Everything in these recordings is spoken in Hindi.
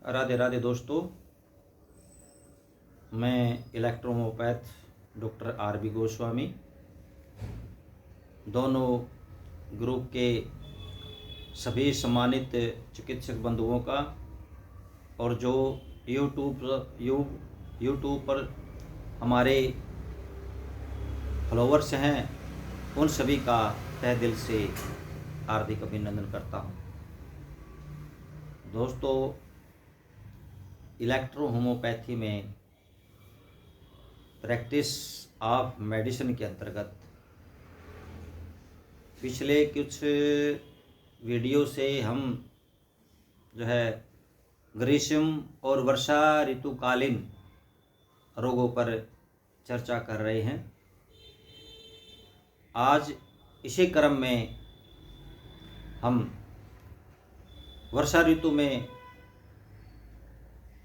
राधे राधे दोस्तों। मैं इलेक्ट्रोहोम्योपैथ डॉक्टर आर.बी. गोस्वामी, दोनों ग्रुप के सभी सम्मानित चिकित्सक बंधुओं का और जो यूट्यूब पर हमारे फॉलोअर्स हैं उन सभी का तहे दिल से हार्दिक अभिनंदन करता हूं। दोस्तों, इलेक्ट्रोहोम्योपैथी में प्रैक्टिस ऑफ मेडिसिन के अंतर्गत पिछले कुछ वीडियो से हम जो है ग्रीष्म और वर्षा ऋतुकालीन रोगों पर चर्चा कर रहे हैं। आज इसी क्रम में हम वर्षा ऋतु में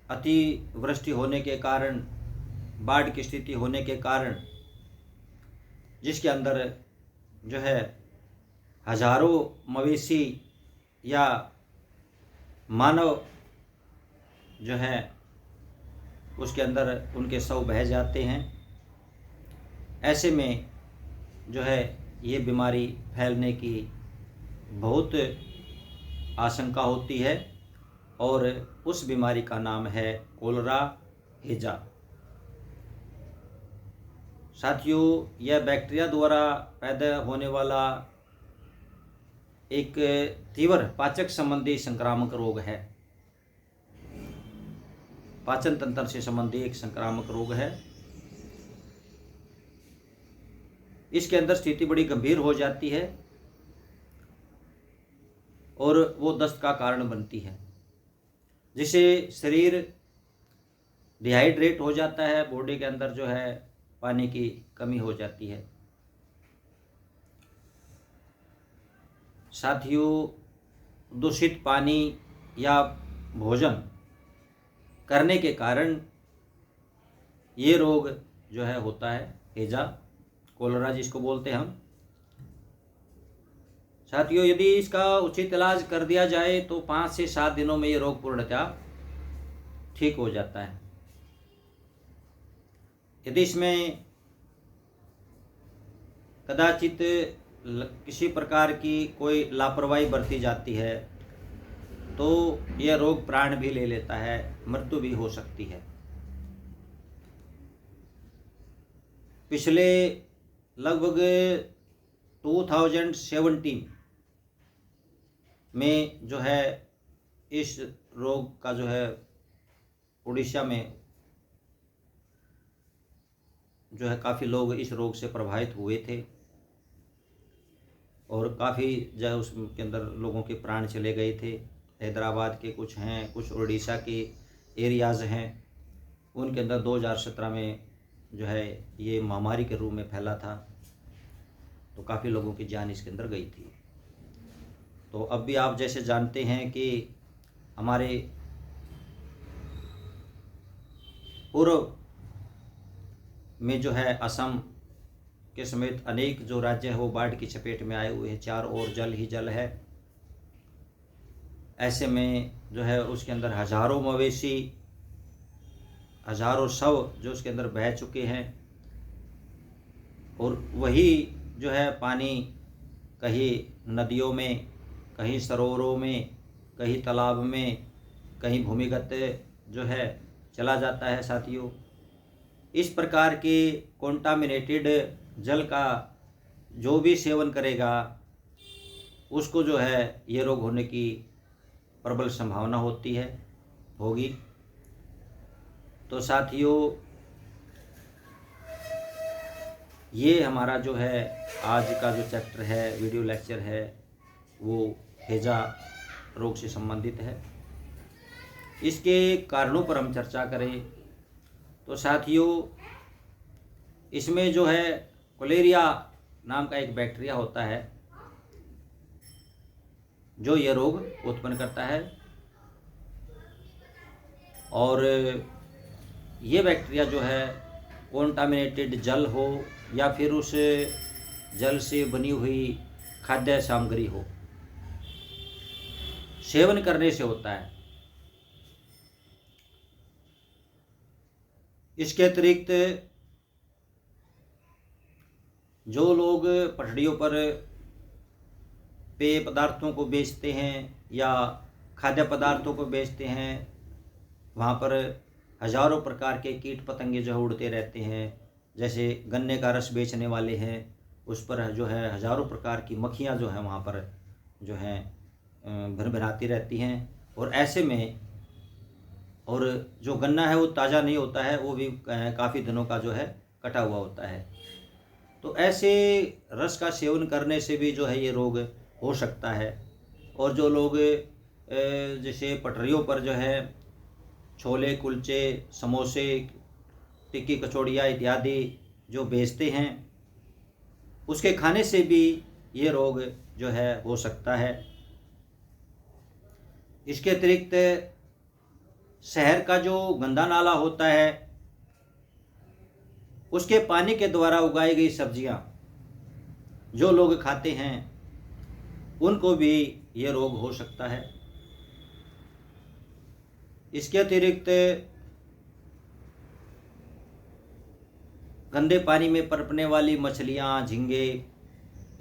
अतिवृष्टि होने के कारण, बाढ़ की स्थिति होने के कारण, जिसके अंदर जो है हजारों मवेशी या मानव जो है उसके अंदर उनके शव बह जाते हैं। ऐसे में जो है ये बीमारी फैलने की बहुत आशंका होती है और उस बीमारी का नाम है कोलेरा हैजा। साथियों, यह बैक्टीरिया द्वारा पैदा होने वाला एक तीव्र पाचक संबंधी संक्रामक रोग है। पाचन तंत्र से संबंधी एक संक्रामक रोग है। इसके अंदर स्थिति बड़ी गंभीर हो जाती है और वो दस्त का कारण बनती है, जिससे शरीर डिहाइड्रेट हो जाता है, बॉडी के अंदर जो है पानी की कमी हो जाती है। साथियों, दूषित पानी या भोजन करने के कारण ये रोग जो है होता है, हैजा, कोलेरा जिसको बोलते हैं हम। साथियों, यदि इसका उचित इलाज कर दिया जाए तो 5 से 7 दिनों में ये रोग पूर्णतः ठीक हो जाता है। यदि इसमें कदाचित किसी प्रकार की कोई लापरवाही बरती जाती है तो यह रोग प्राण भी ले लेता है, मृत्यु भी हो सकती है। पिछले लगभग 2017 में जो है इस रोग का जो है उड़ीसा में जो है काफ़ी लोग इस रोग से प्रभावित हुए थे और काफ़ी जो है उसके अंदर लोगों के प्राण चले गए थे। हैदराबाद के कुछ हैं, कुछ उड़ीसा के एरियाज़ हैं, उनके अंदर 2017 में जो है ये महामारी के रूप में फैला था, तो काफ़ी लोगों की जान इसके अंदर गई थी। तो अब भी आप जैसे जानते हैं कि हमारे पूर्व में जो है असम के समेत अनेक जो राज्य है वो बाढ़ की चपेट में आए हुए हैं। चारों ओर जल ही जल है। ऐसे में जो है उसके अंदर हजारों मवेशी, हजारों शव जो उसके अंदर बह चुके हैं और वही जो है पानी कहीं नदियों में, कहीं सरोवरों में, कहीं तालाब में, कहीं भूमिगत जो है चला जाता है। साथियों, इस प्रकार के कॉन्टामिनेटेड जल का जो भी सेवन करेगा उसको जो है ये रोग होने की प्रबल संभावना होगी। तो साथियों, ये हमारा जो है आज का जो चैप्टर है, वीडियो लेक्चर है, वो हैजा रोग से संबंधित है। इसके कारणों पर हम चर्चा करें तो साथियों, इसमें जो है कोलेरिया नाम का एक बैक्टीरिया होता है जो ये रोग उत्पन्न करता है। और ये बैक्टीरिया जो है कॉन्टामिनेटेड जल हो या फिर उस जल से बनी हुई खाद्य सामग्री हो, सेवन करने से होता है। इसके अतिरिक्त जो लोग पटरियों पर पेय पदार्थों को बेचते हैं या खाद्य पदार्थों को बेचते हैं, वहाँ पर हजारों प्रकार के कीट पतंगे जो उड़ते रहते हैं। जैसे गन्ने का रस बेचने वाले हैं, उस पर जो है हजारों प्रकार की मक्खियाँ जो हैं वहाँ पर जो हैं भनभनाती रहती हैं। और ऐसे में और जो गन्ना है वो ताज़ा नहीं होता है, वो भी काफ़ी दिनों का जो है कटा हुआ होता है। तो ऐसे रस का सेवन करने से भी जो है ये रोग हो सकता है। और जो लोग जैसे पटरियों पर जो है छोले कुलचे समोसे टिक्की कचौड़ियाँ इत्यादि जो बेचते हैं, उसके खाने से भी ये रोग जो है हो सकता है। इसके अतिरिक्त शहर का जो गंदा नाला होता है, उसके पानी के द्वारा उगाई गई सब्जियां जो लोग खाते हैं, उनको भी ये रोग हो सकता है। इसके अतिरिक्त गंदे पानी में पनपने वाली मछलियां, झींगे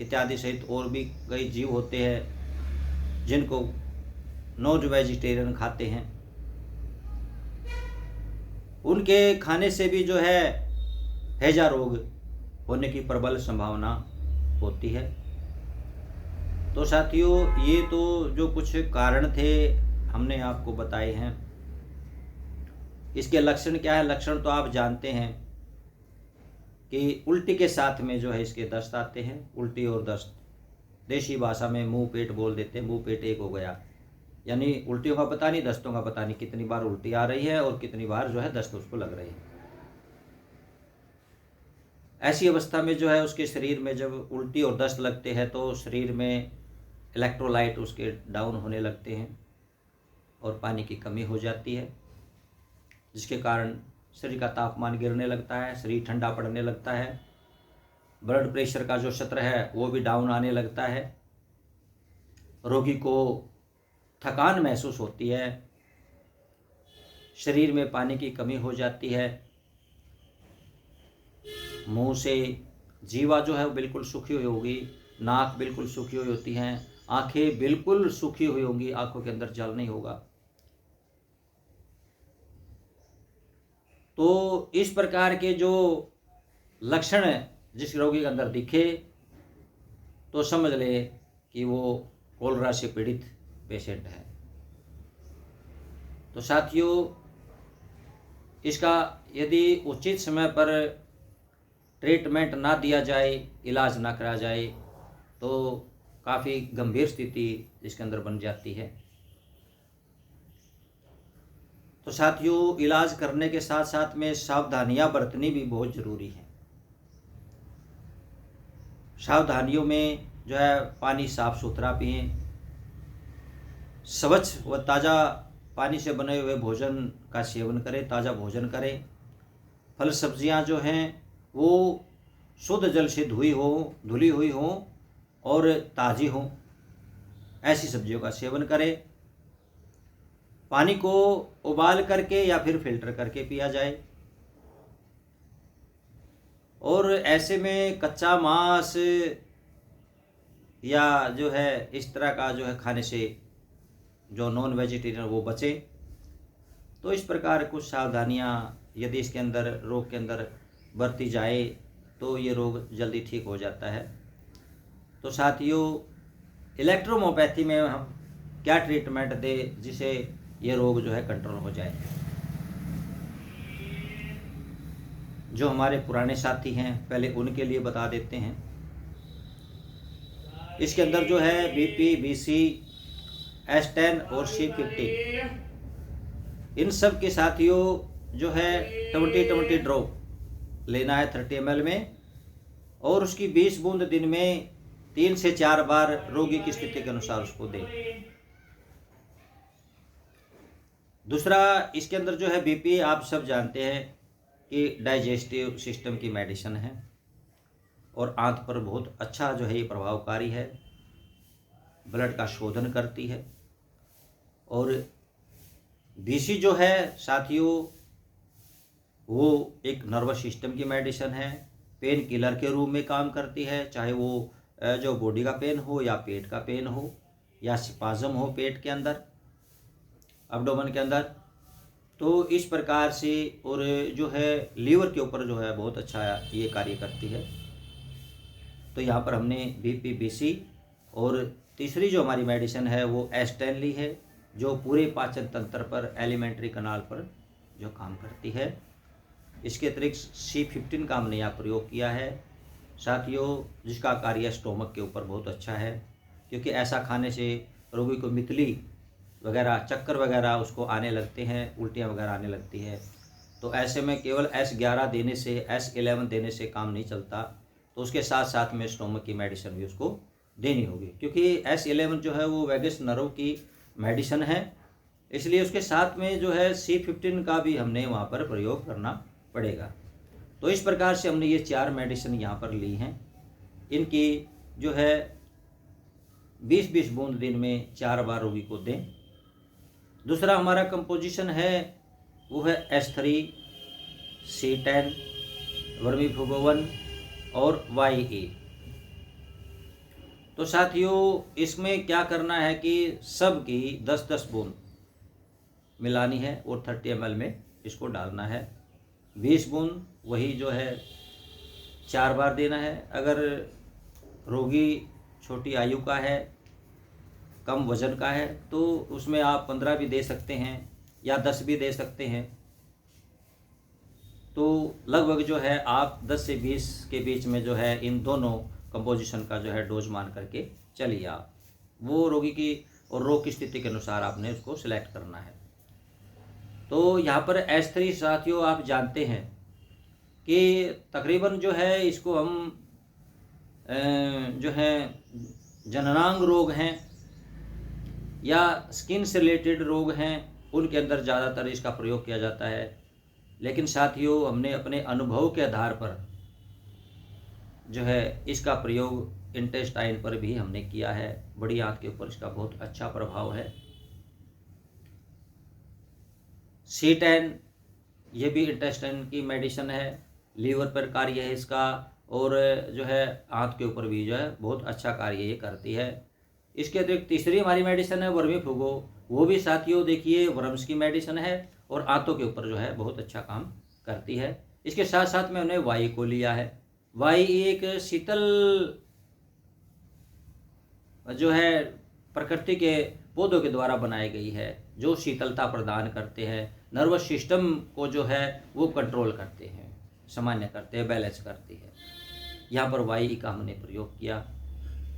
इत्यादि सहित और भी कई जीव होते हैं जिनको नॉन वेजिटेरियन खाते हैं, उनके खाने से भी जो है हैजा रोग होने की प्रबल संभावना होती है। तो साथियों, ये तो जो कुछ कारण थे हमने आपको बताए हैं। इसके लक्षण क्या है? लक्षण तो आप जानते हैं कि उल्टी के साथ में जो है इसके दस्त आते हैं। उल्टी और दस्त, देसी भाषा में मुंह पेट बोल देते हैं, मुंह पेट एक हो गया। यानी उल्टियों का पता नहीं, दस्तों का पता नहीं, कितनी बार उल्टी आ रही है और कितनी बार जो है दस्त उसको लग रही है। ऐसी अवस्था में जो है उसके शरीर में जब उल्टी और दस्त लगते हैं तो शरीर में इलेक्ट्रोलाइट उसके डाउन होने लगते हैं और पानी की कमी हो जाती है, जिसके कारण शरीर का तापमान गिरने लगता है, शरीर ठंडा पड़ने लगता है, ब्लड प्रेशर का जो स्तर है वो भी डाउन आने लगता है, रोगी को थकान महसूस होती है, शरीर में पानी की कमी हो जाती है, मुंह से जीवा जो है वो बिल्कुल सूखी हुई होगी, नाक बिल्कुल सूखी हुई होती हैं, आंखें बिल्कुल सूखी हुई होंगी, आंखों के अंदर जल नहीं होगा। तो इस प्रकार के जो लक्षण जिस रोगी के अंदर दिखे तो समझ ले कि वो कोलरा से पीड़ित पेशेंट है। तो साथियों, इसका यदि उचित समय पर ट्रीटमेंट ना दिया जाए, इलाज ना करा जाए, तो काफ़ी गंभीर स्थिति इसके अंदर बन जाती है। तो साथियों, इलाज करने के साथ साथ में सावधानियां बरतनी भी बहुत ज़रूरी है। सावधानियों में जो है पानी साफ सुथरा पिएं, स्वच्छ व ताज़ा पानी से बने हुए भोजन का सेवन करें, ताज़ा भोजन करें। फल सब्जियां जो हैं वो शुद्ध जल से धुली हुई हों और ताज़ी हों, ऐसी सब्जियों का सेवन करें। पानी को उबाल करके या फिर फिल्टर करके पिया जाए। और ऐसे में कच्चा मांस या जो है इस तरह का जो है खाने से जो नॉन वेजिटेरियन वो बचे। तो इस प्रकार कुछ सावधानियां यदि इसके अंदर रोग के अंदर बरती जाए तो ये रोग जल्दी ठीक हो जाता है। तो साथियों, इलेक्ट्रोमोपैथी में हम क्या ट्रीटमेंट दें जिसे ये रोग जो है कंट्रोल हो जाए। जो हमारे पुराने साथी हैं पहले उनके लिए बता देते हैं। इसके अंदर जो है BP, BC, S10 और C50, इन सब के साथियों जो है 20 ड्रॉप लेना है 30 ml में, और उसकी 20 बूंद दिन में 3 से 4 बार रोगी की स्थिति के अनुसार उसको दें। दूसरा, इसके अंदर जो है BP आप सब जानते हैं कि डाइजेस्टिव सिस्टम की मेडिसिन है और आंत पर बहुत अच्छा जो है ये प्रभावकारी है, ब्लड का शोधन करती है। और BC जो है साथियों वो एक नर्वस सिस्टम की मेडिसिन है, पेन किलर के रूप में काम करती है, चाहे वो जो बॉडी का पेन हो या पेट का पेन हो या स्पाज्म हो पेट के अंदर, एब्डोमेन के अंदर। तो इस प्रकार से, और जो है लीवर के ऊपर जो है बहुत अच्छा ये कार्य करती है। तो यहाँ पर हमने BP BC, और तीसरी जो हमारी मेडिसिन है वो एस्टेन ली है, जो पूरे पाचन तंत्र पर, एलिमेंट्री कनाल पर जो काम करती है। इसके अतिरिक्त C15 का हमने यहाँ प्रयोग किया है साथियों, जिसका कार्य स्टोमक के ऊपर बहुत अच्छा है, क्योंकि ऐसा खाने से रोगी को मितली वगैरह, चक्कर वगैरह उसको आने लगते हैं, उल्टियाँ वगैरह आने लगती है। तो ऐसे में केवल S11 देने से, S11 देने से काम नहीं चलता, तो उसके साथ साथ में स्टोमक की मेडिसिन भी उसको देनी होगी, क्योंकि S11 जो है वो वैगस नर्व की मेडिसिन है, इसलिए उसके साथ में जो है C15 का भी हमने वहाँ पर प्रयोग करना पड़ेगा। तो इस प्रकार से हमने ये 4 मेडिसिन यहाँ पर ली हैं। इनकी जो है 20-20 बूंद दिन में 4 बार रोगी को दें। दूसरा हमारा कंपोजिशन है वो है S3, C10, वर्मीफुगोवन और YE। तो साथियों इसमें क्या करना है कि सब की 10-10 बूंद मिलानी है और 30 ml में इसको डालना है। 20 बूंद वही जो है 4 बार देना है। अगर रोगी छोटी आयु का है, कम वजन का है, तो उसमें आप 15 भी दे सकते हैं या 10 भी दे सकते हैं। तो लगभग जो है आप 10 से 20 के बीच में जो है इन दोनों कंपोजिशन का जो है डोज मान करके चलिए। आप वो रोगी की और रोग की स्थिति के अनुसार आपने उसको सिलेक्ट करना है। तो यहाँ पर S3 साथियों आप जानते हैं कि तकरीबन जो है इसको हम जो है जननांग रोग हैं या स्किन से रिलेटेड रोग हैं, उनके अंदर ज़्यादातर इसका प्रयोग किया जाता है। लेकिन साथियों हमने अपने अनुभव के आधार पर जो है इसका प्रयोग इंटेस्टाइन पर भी हमने किया है। बड़ी आंत के ऊपर इसका बहुत अच्छा प्रभाव है। C10 ये भी इंटेस्टाइन की मेडिसिन है, लीवर पर कार्य है इसका, और जो है आंत के ऊपर भी जो है बहुत अच्छा कार्य ये करती है। इसके अतिरिक्त तीसरी हमारी मेडिसिन है वर्मीफुगो। वो भी साथियों देखिए वर्म्स की मेडिसिन है और आंतों के ऊपर जो है बहुत अच्छा काम करती है। इसके साथ साथ में हमने वाई को लिया है। वाई एक शीतल जो है प्रकृति के पौधों के द्वारा बनाई गई है, जो शीतलता प्रदान करते हैं, नर्वस सिस्टम को जो है वो कंट्रोल करते हैं, सामान्य करते हैं, बैलेंस करती है। यहाँ पर वाई का हमने प्रयोग किया।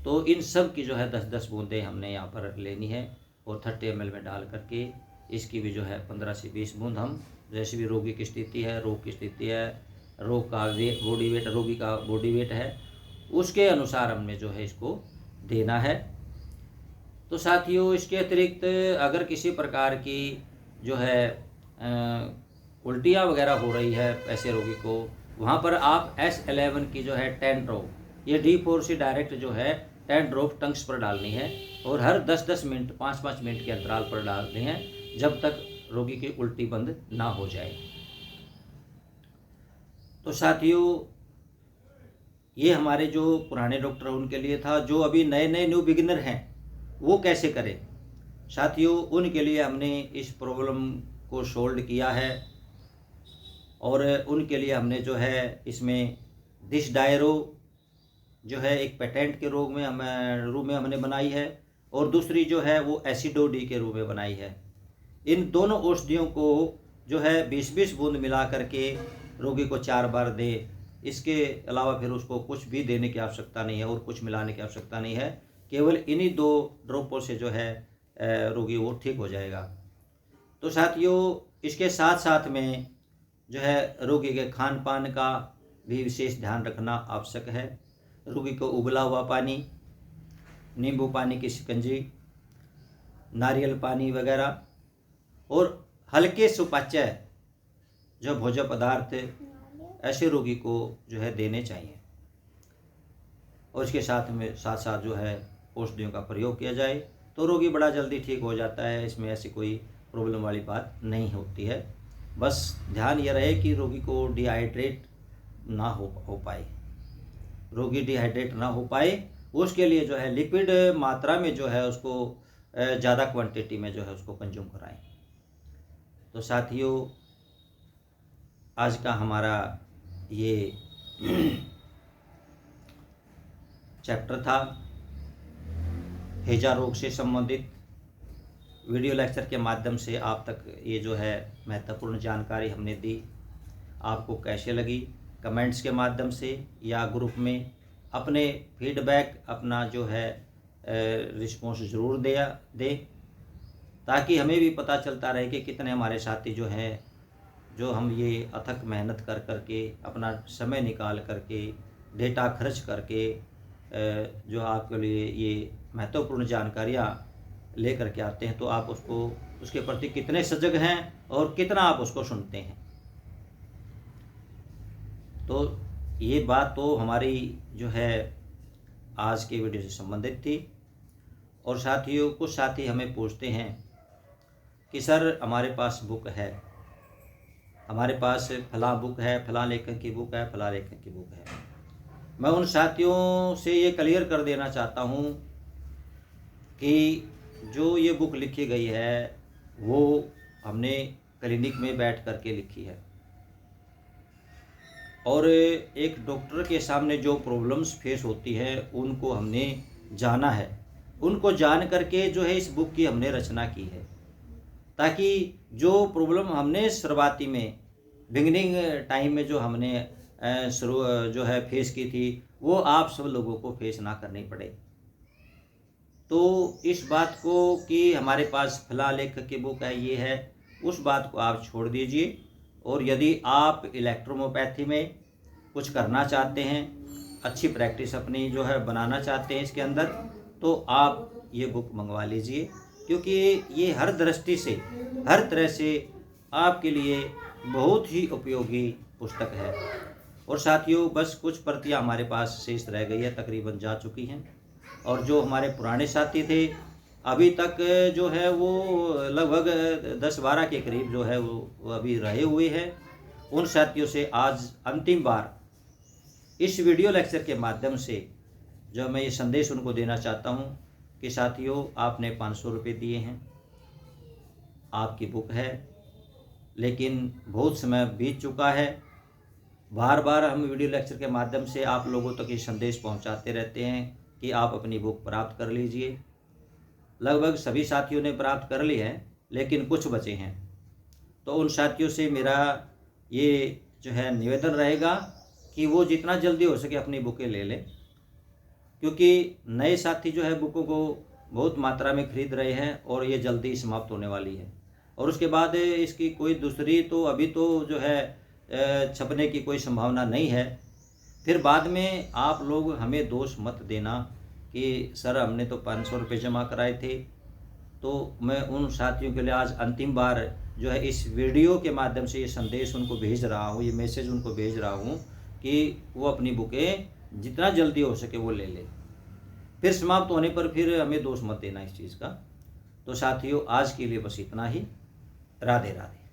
तो इन सब की जो है 10-10 बूंदें हमने यहाँ पर लेनी है और 30 ml में डाल करके इसकी भी जो है 15 से 20 बूंद हम, जैसे भी रोगी की स्थिति है, रोग की स्थिति है, रोग का बॉडी वेट, रोगी का बॉडी वेट है, उसके अनुसार हमने जो है इसको देना है। तो साथियों इसके अतिरिक्त अगर किसी प्रकार की जो है उल्टियाँ वगैरह हो रही है ऐसे रोगी को, वहाँ पर आप S11 की जो है 10 ड्रॉप, ये D4 से डायरेक्ट जो है 10 ड्रॉप टंग्स पर डालनी है और हर 10-10 मिनट, 5-5 मिनट के अंतराल पर डालनी है, जब तक रोगी की उल्टी बंद ना हो जाए। तो साथियों ये हमारे जो पुराने डॉक्टर उनके लिए था। जो अभी नए नए न्यू बिगिनर हैं वो कैसे करें साथियों, उनके लिए हमने इस प्रॉब्लम को सोल्व किया है और उनके लिए हमने जो है इसमें दिस डायरो जो है एक पेटेंट के रूप में हमने बनाई है और दूसरी जो है वो एसिडो डी के रूप में बनाई है। इन दोनों औषधियों को जो है 20-20 बूंद मिला करके रोगी को 4 बार दे। इसके अलावा फिर उसको कुछ भी देने की आवश्यकता नहीं है और कुछ मिलाने की आवश्यकता नहीं है। केवल इन्हीं 2 ड्रॉपों से जो है रोगी वो ठीक हो जाएगा। तो साथियों इसके साथ साथ में जो है रोगी के खान पान का भी विशेष ध्यान रखना आवश्यक है। रोगी को उबला हुआ पानी, नींबू पानी की शिकंजी, नारियल पानी वगैरह और हल्के सुपाच्य जो भोज्य पदार्थ ऐसे रोगी को जो है देने चाहिए और इसके साथ साथ जो है औषधियों का प्रयोग किया जाए तो रोगी बड़ा जल्दी ठीक हो जाता है। इसमें ऐसी कोई प्रॉब्लम वाली बात नहीं होती है। बस ध्यान ये रहे कि रोगी को डिहाइड्रेट ना हो पाए, रोगी डिहाइड्रेट ना हो पाए, उसके लिए जो है लिक्विड मात्रा में जो है उसको ज़्यादा क्वांटिटी में जो है उसको कंज्यूम कराएं। तो साथियों, आज का हमारा ये चैप्टर था हैजा रोग से संबंधित। वीडियो लेक्चर के माध्यम से आप तक ये जो है महत्वपूर्ण जानकारी हमने दी। आपको कैसे लगी कमेंट्स के माध्यम से या ग्रुप में अपने फीडबैक, अपना जो है रिस्पॉन्स ज़रूर दे, ताकि हमें भी पता चलता रहे कि कितने हमारे साथी जो हैं, जो हम ये अथक मेहनत कर करके, अपना समय निकाल करके, डेटा खर्च करके जो आपके लिए ये महत्वपूर्ण जानकारियाँ ले करके आते हैं, तो आप उसके प्रति कितने सजग हैं और कितना आप उसको सुनते हैं। तो ये बात तो हमारी जो है आज के वीडियो से संबंधित थी। और साथियों, कुछ साथी हमें पूछते हैं कि सर हमारे पास बुक है, हमारे पास फलां बुक है, फलां लेखक की बुक है, फलां लेखक की बुक है। मैं उन साथियों से ये क्लियर कर देना चाहता हूँ कि जो ये बुक लिखी गई है वो हमने क्लिनिक में बैठ करके लिखी है, और एक डॉक्टर के सामने जो प्रॉब्लम्स फेस होती है उनको हमने जाना है, उनको जान करके जो है इस बुक की हमने रचना की है, ताकि जो प्रॉब्लम हमने शुरुआती में बिगिनिंग टाइम में जो हमने शुरू जो है फेस की थी, वो आप सब लोगों को फेस ना करनी पड़े। तो इस बात को कि हमारे पास फला लेखक की बुक है, ये है, उस बात को आप छोड़ दीजिए। और यदि आप इलेक्ट्रोमोपैथी में कुछ करना चाहते हैं, अच्छी प्रैक्टिस अपनी जो है बनाना चाहते हैं इसके अंदर, तो आप ये बुक मंगवा लीजिए, क्योंकि ये हर दृष्टि से, हर तरह से आपके लिए बहुत ही उपयोगी पुस्तक है। और साथियों, बस कुछ प्रतियां हमारे पास शेष रह गई है, तकरीबन जा चुकी हैं। और जो हमारे पुराने साथी थे अभी तक जो है वो लगभग 10-12 के करीब जो है वो अभी रहे हुए हैं। उन साथियों से आज अंतिम बार इस वीडियो लेक्चर के माध्यम से जो मैं ये संदेश उनको देना चाहता हूँ कि साथियों, आपने 500 रुपये दिए हैं, आपकी बुक है, लेकिन बहुत समय बीत चुका है। बार बार हम वीडियो लेक्चर के माध्यम से आप लोगों तक ये संदेश पहुंचाते रहते हैं कि आप अपनी बुक प्राप्त कर लीजिए। लगभग सभी साथियों ने प्राप्त कर ली है, लेकिन कुछ बचे हैं। तो उन साथियों से मेरा ये जो है निवेदन रहेगा कि वो जितना जल्दी हो सके अपनी बुकें ले लें, क्योंकि नए साथी जो है बुकों को बहुत मात्रा में खरीद रहे हैं और ये जल्दी समाप्त होने वाली है। और उसके बाद इसकी कोई दूसरी तो अभी तो जो है छपने की कोई संभावना नहीं है। फिर बाद में आप लोग हमें दोष मत देना कि सर हमने तो 500 रुपये जमा कराए थे। तो मैं उन साथियों के लिए आज अंतिम बार जो है इस वीडियो के माध्यम से ये संदेश उनको भेज रहा हूँ, ये मैसेज उनको भेज रहा हूँ कि वो अपनी बुकें जितना जल्दी हो सके वो ले लें। फिर समाप्त होने पर फिर हमें दोष मत देना इस चीज़ का। तो साथियों, आज के लिए बस इतना ही। राधे राधे।